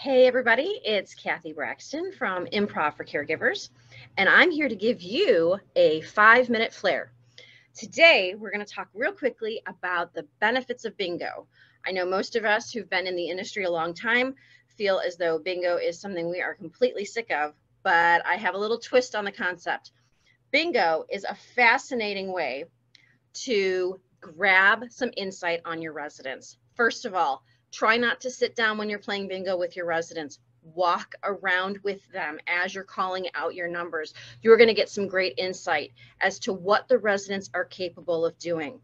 Hey everybody, it's Cathy Braxton from Improv for Caregivers, and I'm here to give you a 5-minute flair. Today, we're going to talk real quickly about the benefits of bingo. I know most of us who've been in the industry a long time feel as though bingo is something we are completely sick of, but I have a little twist on the concept. Bingo is a fascinating way to grab some insight on your residents. First of all, try not to sit down when you're playing bingo with your residents. Walk around with them as you're calling out your numbers. You're going to get some great insight as to what the residents are capable of doing.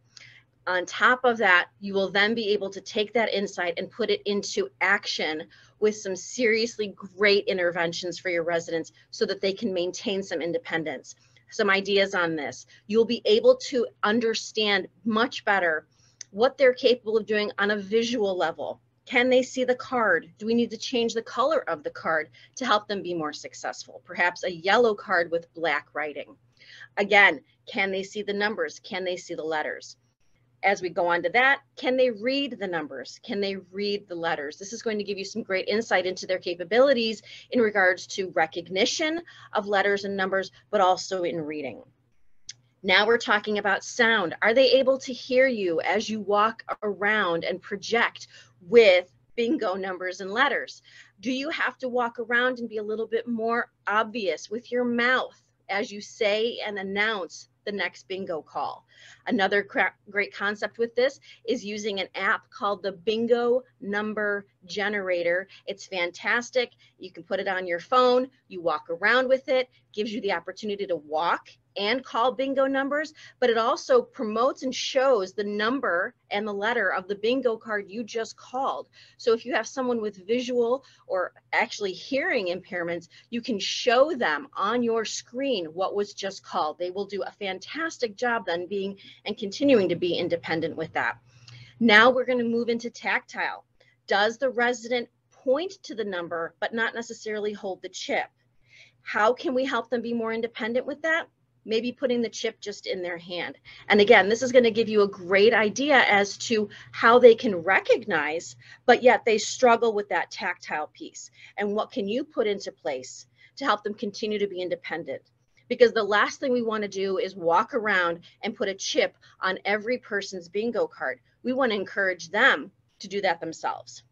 On top of that, you will then be able to take that insight and put it into action with some seriously great interventions for your residents so that they can maintain some independence. Some ideas on this. You'll be able to understand much better what they're capable of doing on a visual level. Can they see the card? Do we need to change the color of the card to help them be more successful? Perhaps a yellow card with black writing. Again, can they see the numbers? Can they see the letters? As we go on to that, can they read the numbers? Can they read the letters? This is going to give you some great insight into their capabilities in regards to recognition of letters and numbers, but also in reading. Now we're talking about sound. Are they able to hear you as you walk around and project with bingo numbers and letters? Do you have to walk around and be a little bit more obvious with your mouth as you say and announce the next bingo call? Another great concept with this is using an app called the Bingo Number Generator. It's fantastic. You can put it on your phone. You walk around with it, gives you the opportunity to walk and call bingo numbers, but it also promotes and shows the number and the letter of the bingo card you just called. So if you have someone with visual or actually hearing impairments, you can show them on your screen what was just called. They will do a fantastic job then being and continuing to be independent with that. Now we're going to move into tactile. Does the resident point to the number but not necessarily hold the chip? How can we help them be more independent with that? Maybe putting the chip just in their hand. And again, this is going to give you a great idea as to how they can recognize, but yet they struggle with that tactile piece. And what can you put into place to help them continue to be independent? Because the last thing we want to do is walk around and put a chip on every person's bingo card. We want to encourage them to do that themselves.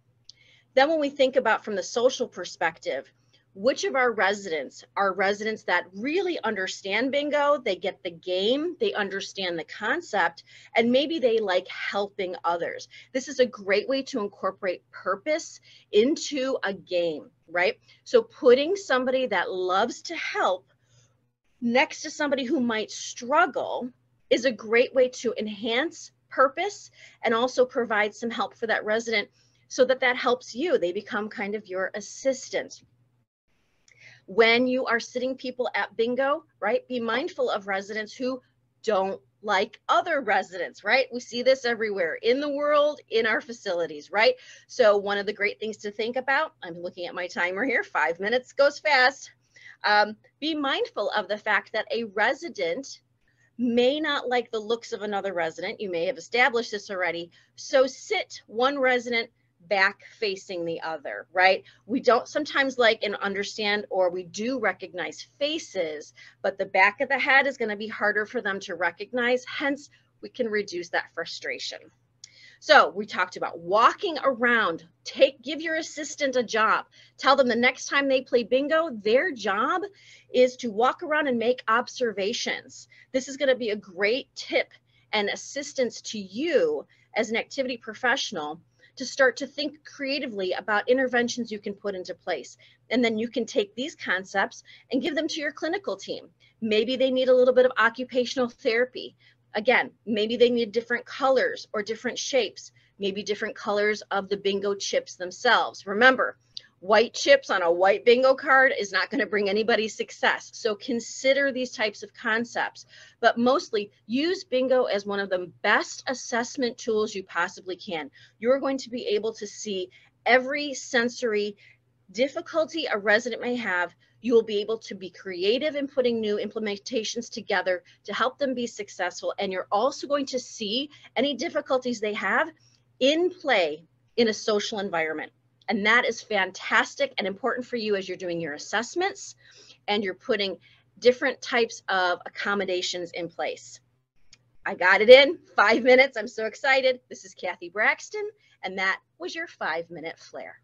Then when we think about from the social perspective, which of our residents are residents that really understand bingo, they get the game, they understand the concept, and maybe they like helping others. This is a great way to incorporate purpose into a game, right? So putting somebody that loves to help next to somebody who might struggle is a great way to enhance purpose and also provide some help for that resident so that that helps you. They become kind of your assistant. When you are sitting people at bingo, right, be mindful of residents who don't like other residents, right? We see this everywhere in the world, in our facilities, right? So one of the great things to think about, I'm looking at my timer here, 5 minutes goes fast. Be mindful of the fact that a resident may not like the looks of another resident. You may have established this already. So sit one resident back facing the other, right? We don't sometimes like and understand, or we do recognize faces, but the back of the head is going to be harder for them to recognize. Hence, we can reduce that frustration. So we talked about walking around. Give your assistant a job. Tell them the next time they play bingo, their job is to walk around and make observations. This is going to be a great tip and assistance to you as an activity professional to start to think creatively about interventions you can put into place. And then you can take these concepts and give them to your clinical team. Maybe they need a little bit of occupational therapy. Again, maybe they need different colors or different shapes, maybe different colors of the bingo chips themselves. Remember, white chips on a white bingo card is not going to bring anybody success. So consider these types of concepts, but mostly use bingo as one of the best assessment tools you possibly can. You're going to be able to see every sensory difficulty a resident may have. You will be able to be creative in putting new implementations together to help them be successful. And you're also going to see any difficulties they have in play in a social environment. And that is fantastic and important for you as you're doing your assessments and you're putting different types of accommodations in place. I got it in 5 minutes. I'm so excited. This is Cathy Braxton, and that was your 5-minute flare.